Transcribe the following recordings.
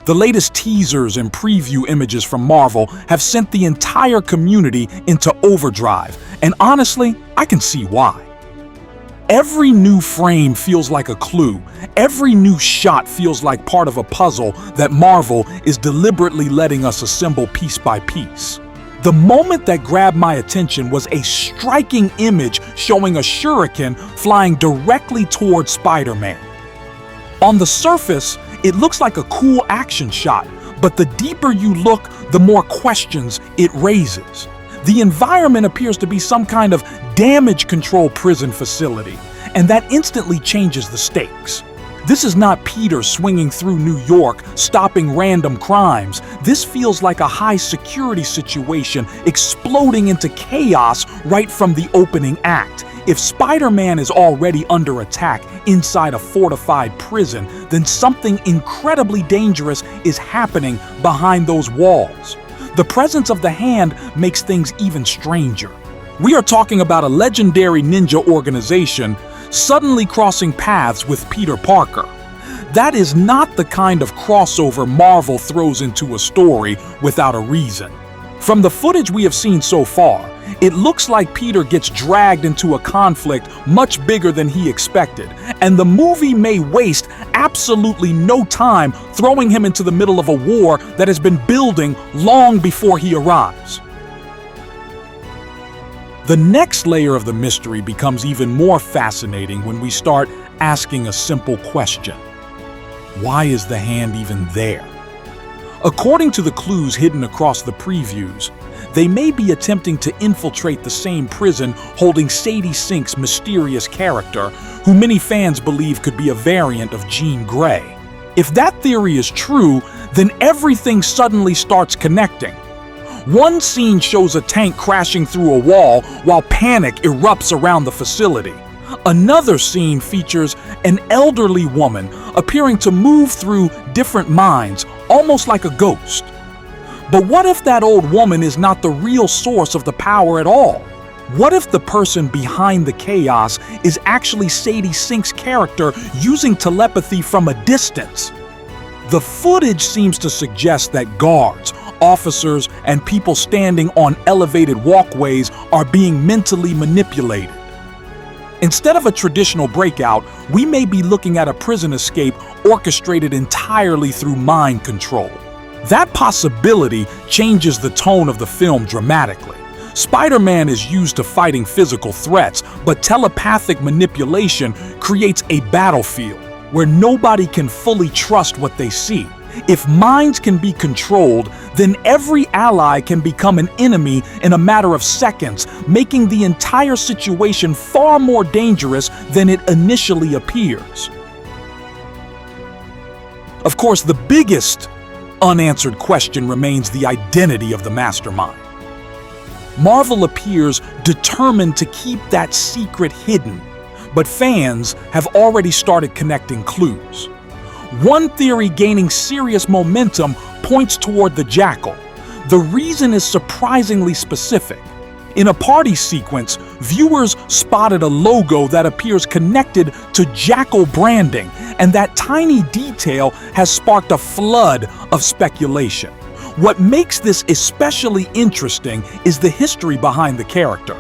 The latest teasers and preview images from Marvel have sent the entire community into overdrive, and honestly, I can see why. Every new frame feels like a clue. Every new shot feels like part of a puzzle that Marvel is deliberately letting us assemble piece by piece. The moment that grabbed my attention was a striking image showing a shuriken flying directly towards Spider-Man. On the surface, it looks like a cool action shot, but the deeper you look, the more questions it raises. The environment appears to be some kind of damage control prison facility, and that instantly changes the stakes. This is not Peter swinging through New York, stopping random crimes. This feels like a high-security situation exploding into chaos right from the opening act. If Spider-Man is already under attack inside a fortified prison, then something incredibly dangerous is happening behind those walls. The presence of the Hand makes things even stranger. We are talking about a legendary ninja organization suddenly crossing paths with Peter Parker. That is not the kind of crossover Marvel throws into a story without a reason. From the footage we have seen so far, it looks like Peter gets dragged into a conflict much bigger than he expected, and the movie may waste absolutely no time throwing him into the middle of a war that has been building long before he arrives. The next layer of the mystery becomes even more fascinating when we start asking a simple question. Why is the Hand even there? According to the clues hidden across the previews, they may be attempting to infiltrate the same prison holding Sadie Sink's mysterious character, who many fans believe could be a variant of Jean Grey. If that theory is true, then everything suddenly starts connecting. One scene shows a tank crashing through a wall while panic erupts around the facility. Another scene features an elderly woman appearing to move through different minds, almost like a ghost. But what if that old woman is not the real source of the power at all? What if the person behind the chaos is actually Sadie Sink's character using telepathy from a distance? The footage seems to suggest that guards, officers, and people standing on elevated walkways are being mentally manipulated. Instead of a traditional breakout, we may be looking at a prison escape orchestrated entirely through mind control. That possibility changes the tone of the film dramatically. Spider-Man is used to fighting physical threats, but telepathic manipulation creates a battlefield where nobody can fully trust what they see. If minds can be controlled, then every ally can become an enemy in a matter of seconds, making the entire situation far more dangerous than it initially appears. Of course, the biggest unanswered question remains the identity of the mastermind. Marvel appears determined to keep that secret hidden, but fans have already started connecting clues. One theory gaining serious momentum points toward the Jackal. The reason is surprisingly specific. In a party sequence, viewers spotted a logo that appears connected to Jackal branding, and that tiny detail has sparked a flood of speculation. What makes this especially interesting is the history behind the character.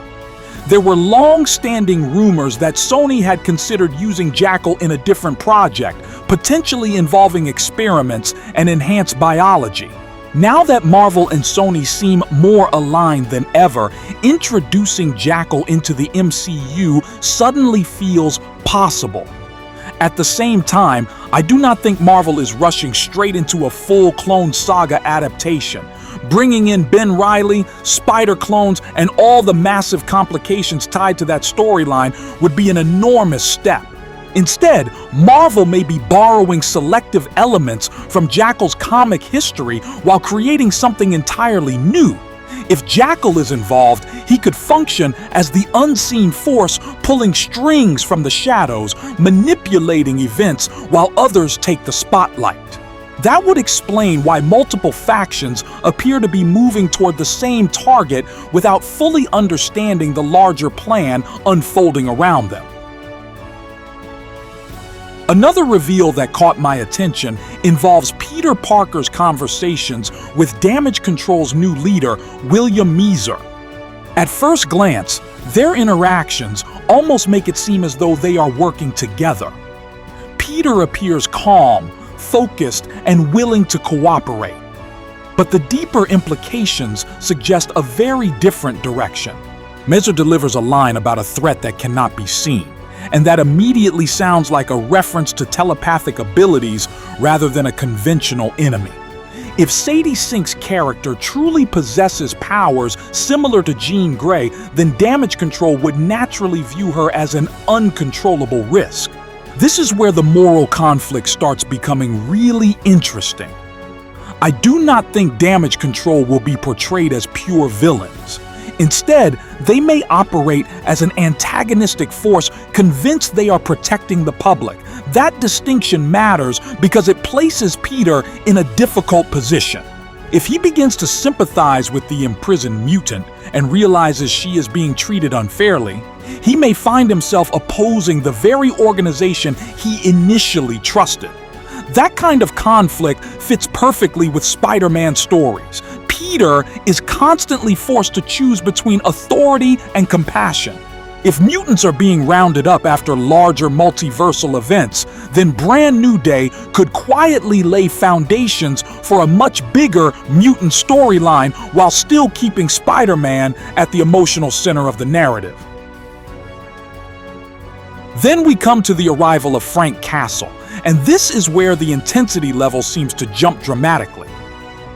There were long-standing rumors that Sony had considered using Jackal in a different project, potentially involving experiments and enhanced biology. Now that Marvel and Sony seem more aligned than ever, introducing Jackal into the MCU suddenly feels possible. At the same time, I do not think Marvel is rushing straight into a full Clone Saga adaptation. Bringing in Ben Reilly, Spider clones, and all the massive complications tied to that storyline would be an enormous step. Instead, Marvel may be borrowing selective elements from Jackal's comic history while creating something entirely new. If Jackal is involved, he could function as the unseen force pulling strings from the shadows, manipulating events while others take the spotlight. That would explain why multiple factions appear to be moving toward the same target without fully understanding the larger plan unfolding around them. Another reveal that caught my attention involves Peter Parker's conversations with Damage Control's new leader, William Meeser. At first glance, their interactions almost make it seem as though they are working together. Peter appears calm, focused, and willing to cooperate. But the deeper implications suggest a very different direction. Meeser delivers a line about a threat that cannot be seen, and that immediately sounds like a reference to telepathic abilities rather than a conventional enemy. If Sadie Sink's character truly possesses powers similar to Jean Grey, then Damage Control would naturally view her as an uncontrollable risk. This is where the moral conflict starts becoming really interesting. I do not think Damage Control will be portrayed as pure villains. Instead, they may operate as an antagonistic force convinced they are protecting the public. That distinction matters because it places Peter in a difficult position. If he begins to sympathize with the imprisoned mutant and realizes she is being treated unfairly, he may find himself opposing the very organization he initially trusted. That kind of conflict fits perfectly with Spider-Man stories. Peter is constantly forced to choose between authority and compassion. If mutants are being rounded up after larger multiversal events, then Brand New Day could quietly lay foundations for a much bigger mutant storyline while still keeping Spider-Man at the emotional center of the narrative. Then we come to the arrival of Frank Castle, and this is where the intensity level seems to jump dramatically.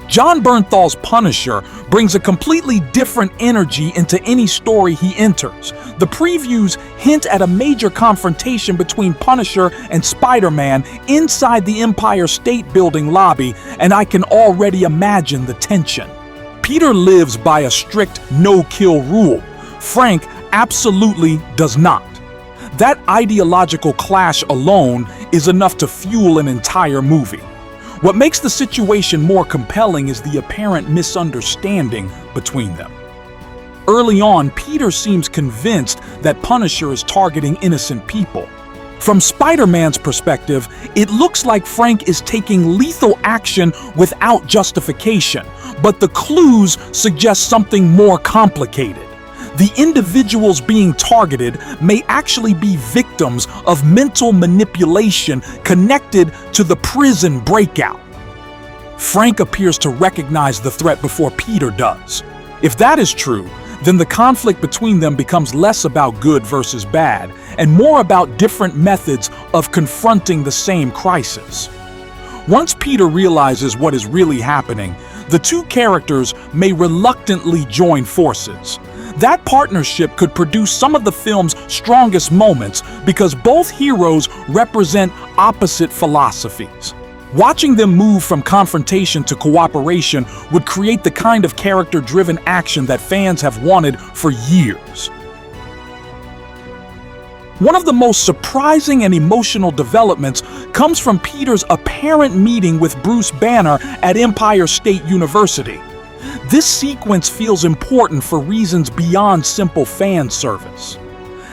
John Bernthal's Punisher brings a completely different energy into any story he enters. The previews hint at a major confrontation between Punisher and Spider-Man inside the Empire State Building lobby, and I can already imagine the tension. Peter lives by a strict no-kill rule. Frank absolutely does not. That ideological clash alone is enough to fuel an entire movie. What makes the situation more compelling is the apparent misunderstanding between them. Early on, Peter seems convinced that Punisher is targeting innocent people. From Spider-Man's perspective, it looks like Frank is taking lethal action without justification, but the clues suggest something more complicated. The individuals being targeted may actually be victims of mental manipulation connected to the prison breakout. Frank appears to recognize the threat before Peter does. If that is true, then the conflict between them becomes less about good versus bad and more about different methods of confronting the same crisis. Once Peter realizes what is really happening, the two characters may reluctantly join forces. That partnership could produce some of the film's strongest moments because both heroes represent opposite philosophies. Watching them move from confrontation to cooperation would create the kind of character-driven action that fans have wanted for years. One of the most surprising and emotional developments comes from Peter's apparent meeting with Bruce Banner at Empire State University. This sequence feels important for reasons beyond simple fan service.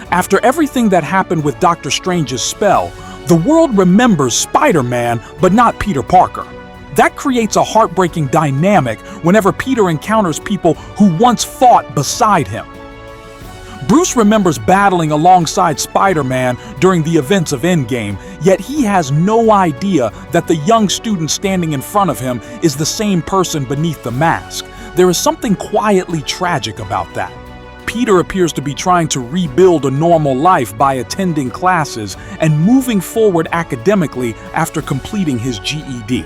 After everything that happened with Doctor Strange's spell, the world remembers Spider-Man, but not Peter Parker. That creates a heartbreaking dynamic whenever Peter encounters people who once fought beside him. Bruce remembers battling alongside Spider-Man during the events of Endgame, yet he has no idea that the young student standing in front of him is the same person beneath the mask. There is something quietly tragic about that. Peter appears to be trying to rebuild a normal life by attending classes and moving forward academically after completing his GED.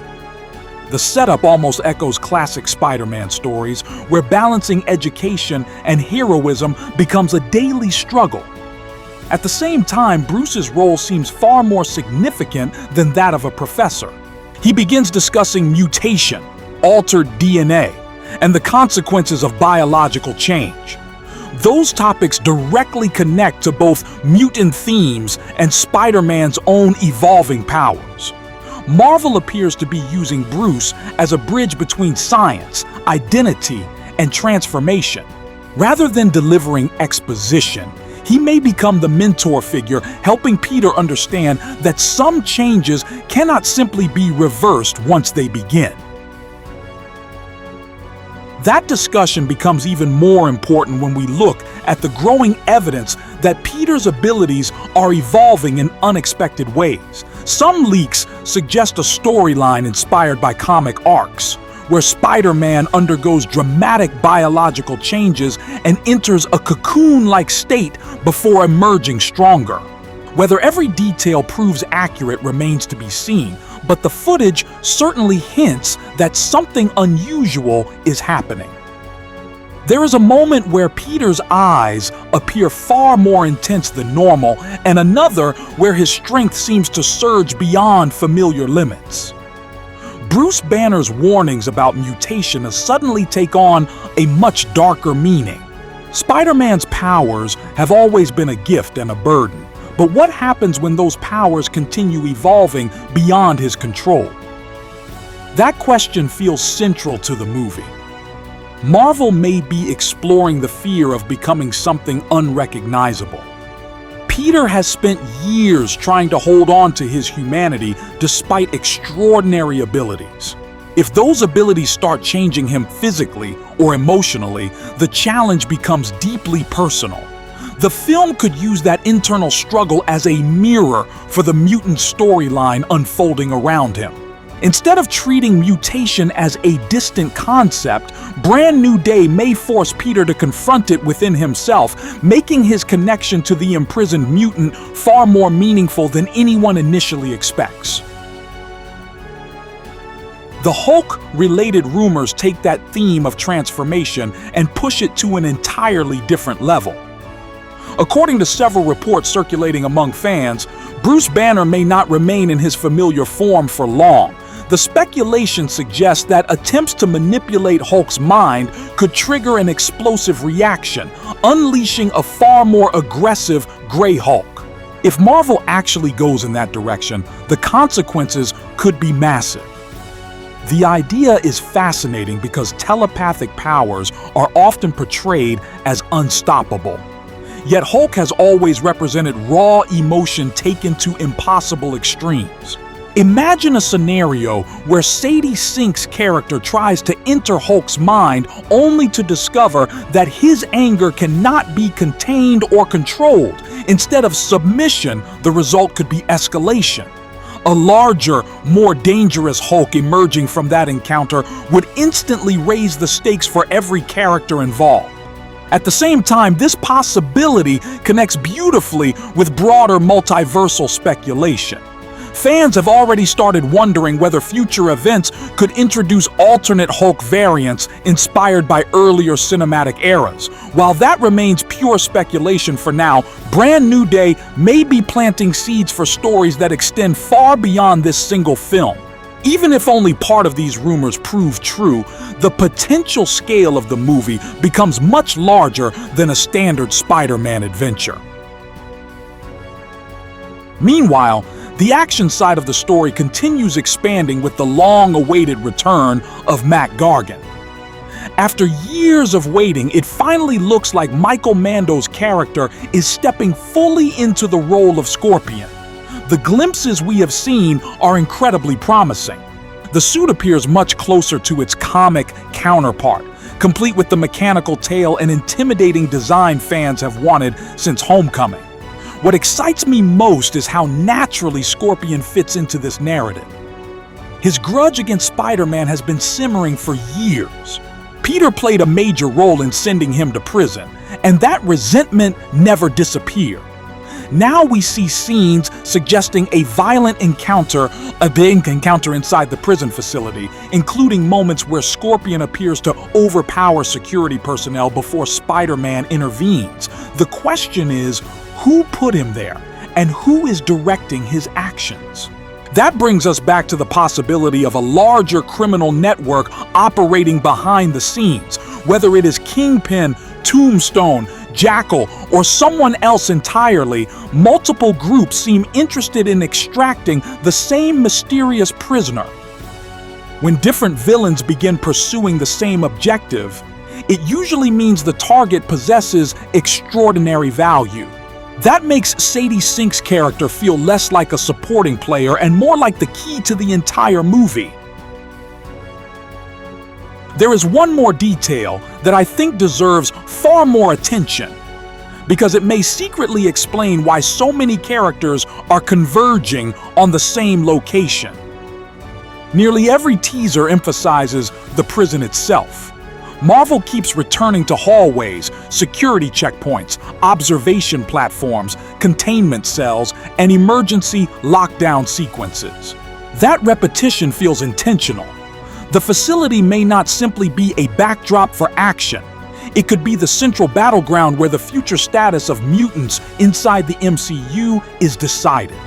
The setup almost echoes classic Spider-Man stories, where balancing education and heroism becomes a daily struggle. At the same time, Bruce's role seems far more significant than that of a professor. He begins discussing mutation, altered DNA, and the consequences of biological change. Those topics directly connect to both mutant themes and Spider-Man's own evolving powers. Marvel appears to be using Bruce as a bridge between science, identity, and transformation. Rather than delivering exposition, He may become the mentor figure, helping Peter understand that some changes cannot simply be reversed once they begin. That discussion becomes even more important when we look at the growing evidence that Peter's abilities are evolving in unexpected ways. Some leaks suggest a storyline inspired by comic arcs, where Spider-Man undergoes dramatic biological changes and enters a cocoon-like state before emerging stronger. Whether every detail proves accurate remains to be seen, but the footage certainly hints that something unusual is happening. There is a moment where Peter's eyes appear far more intense than normal, and another where his strength seems to surge beyond familiar limits. Bruce Banner's warnings about mutation suddenly take on a much darker meaning. Spider-Man's powers have always been a gift and a burden, but what happens when those powers continue evolving beyond his control? That question feels central to the movie. Marvel may be exploring the fear of becoming something unrecognizable. Peter has spent years trying to hold on to his humanity despite extraordinary abilities. If those abilities start changing him physically or emotionally, the challenge becomes deeply personal. The film could use that internal struggle as a mirror for the mutant storyline unfolding around him. Instead of treating mutation as a distant concept, Brand New Day may force Peter to confront it within himself, making his connection to the imprisoned mutant far more meaningful than anyone initially expects. The Hulk-related rumors take that theme of transformation and push it to an entirely different level. According to several reports circulating among fans, Bruce Banner may not remain in his familiar form for long. The speculation suggests that attempts to manipulate Hulk's mind could trigger an explosive reaction, unleashing a far more aggressive Grey Hulk. If Marvel actually goes in that direction, the consequences could be massive. The idea is fascinating because telepathic powers are often portrayed as unstoppable. Yet Hulk has always represented raw emotion taken to impossible extremes. Imagine a scenario where Sadie Sink's character tries to enter Hulk's mind only to discover that his anger cannot be contained or controlled. Instead of submission, the result could be escalation. A larger, more dangerous Hulk emerging from that encounter would instantly raise the stakes for every character involved. At the same time, this possibility connects beautifully with broader multiversal speculation. Fans have already started wondering whether future events could introduce alternate Hulk variants inspired by earlier cinematic eras. While that remains pure speculation for now, Brand New Day may be planting seeds for stories that extend far beyond this single film. Even if only part of these rumors prove true, the potential scale of the movie becomes much larger than a standard Spider-Man adventure. Meanwhile, the action side of the story continues expanding with the long-awaited return of Matt Gargan. After years of waiting, it finally looks like Michael Mando's character is stepping fully into the role of Scorpion. The glimpses we have seen are incredibly promising. The suit appears much closer to its comic counterpart, complete with the mechanical tail and intimidating design fans have wanted since Homecoming. What excites me most is how naturally Scorpion fits into this narrative. His grudge against Spider-Man has been simmering for years. Peter played a major role in sending him to prison, and that resentment never disappeared. Now we see scenes suggesting a violent encounter, a big encounter inside the prison facility, including moments where Scorpion appears to overpower security personnel before Spider-Man intervenes. The question is, who put him there, and who is directing his actions? That brings us back to the possibility of a larger criminal network operating behind the scenes. Whether it is Kingpin, Tombstone, Jackal, or someone else entirely, multiple groups seem interested in extracting the same mysterious prisoner. When different villains begin pursuing the same objective, it usually means the target possesses extraordinary value. That makes Sadie Sink's character feel less like a supporting player and more like the key to the entire movie. There is one more detail that I think deserves far more attention, because it may secretly explain why so many characters are converging on the same location. Nearly every teaser emphasizes the prison itself. Marvel keeps returning to hallways, security checkpoints, observation platforms, containment cells, and emergency lockdown sequences. That repetition feels intentional. The facility may not simply be a backdrop for action. It could be the central battleground where the future status of mutants inside the MCU is decided.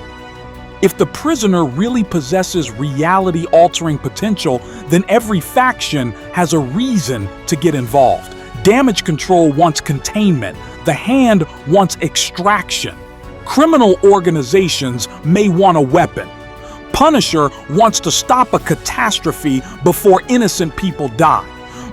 If the prisoner really possesses reality-altering potential, then every faction has a reason to get involved. Damage Control wants containment. The Hand wants extraction. Criminal organizations may want a weapon. Punisher wants to stop a catastrophe before innocent people die.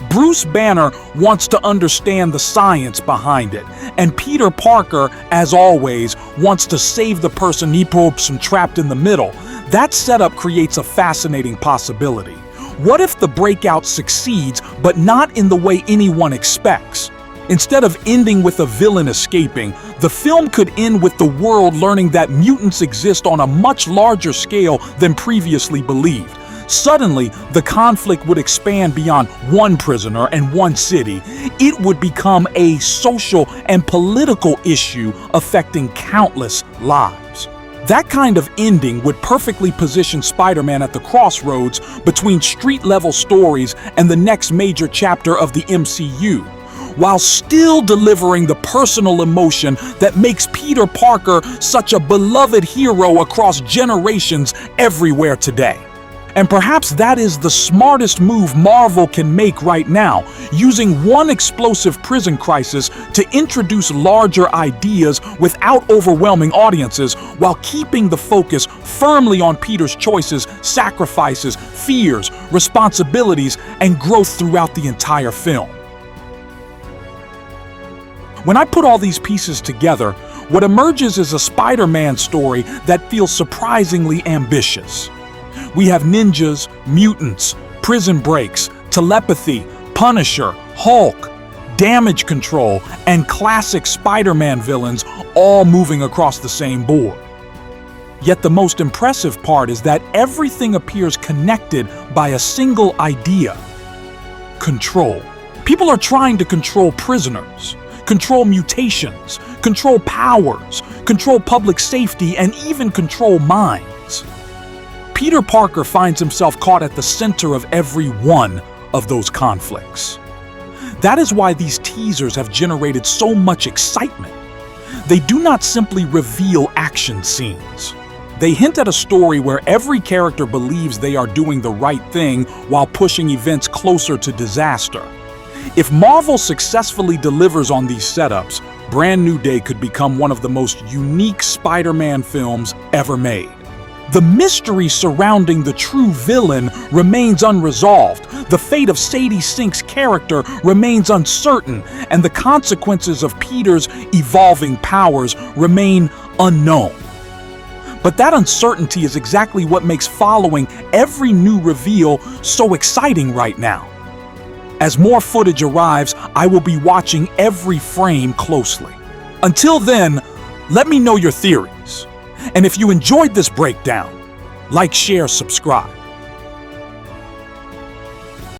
Bruce Banner wants to understand the science behind it, and Peter Parker, as always, wants to save the person he hopes trapped in the middle. That setup creates a fascinating possibility. What if the breakout succeeds, but not in the way anyone expects? Instead of ending with a villain escaping, the film could end with the world learning that mutants exist on a much larger scale than previously believed. Suddenly, the conflict would expand beyond one prisoner and one city. It would become a social and political issue affecting countless lives. That kind of ending would perfectly position Spider-Man at the crossroads between street-level stories and the next major chapter of the MCU, while still delivering the personal emotion that makes Peter Parker such a beloved hero across generations everywhere today. And perhaps that is the smartest move Marvel can make right now, using one explosive prison crisis to introduce larger ideas without overwhelming audiences, while keeping the focus firmly on Peter's choices, sacrifices, fears, responsibilities, and growth throughout the entire film. When I put all these pieces together, what emerges is a Spider-Man story that feels surprisingly ambitious. We have ninjas, mutants, prison breaks, telepathy, Punisher, Hulk, Damage Control, and classic Spider-Man villains all moving across the same board. Yet the most impressive part is that everything appears connected by a single idea: control. People are trying to control prisoners, control mutations, control powers, control public safety, and even control minds. Peter Parker finds himself caught at the center of every one of those conflicts. That is why these teasers have generated so much excitement. They do not simply reveal action scenes. They hint at a story where every character believes they are doing the right thing while pushing events closer to disaster. If Marvel successfully delivers on these setups, Brand New Day could become one of the most unique Spider-Man films ever made. The mystery surrounding the true villain remains unresolved, the fate of Sadie Sink's character remains uncertain, and the consequences of Peter's evolving powers remain unknown. But that uncertainty is exactly what makes following every new reveal so exciting right now. As more footage arrives, I will be watching every frame closely. Until then, let me know your theories. And if you enjoyed this breakdown, like, share, subscribe.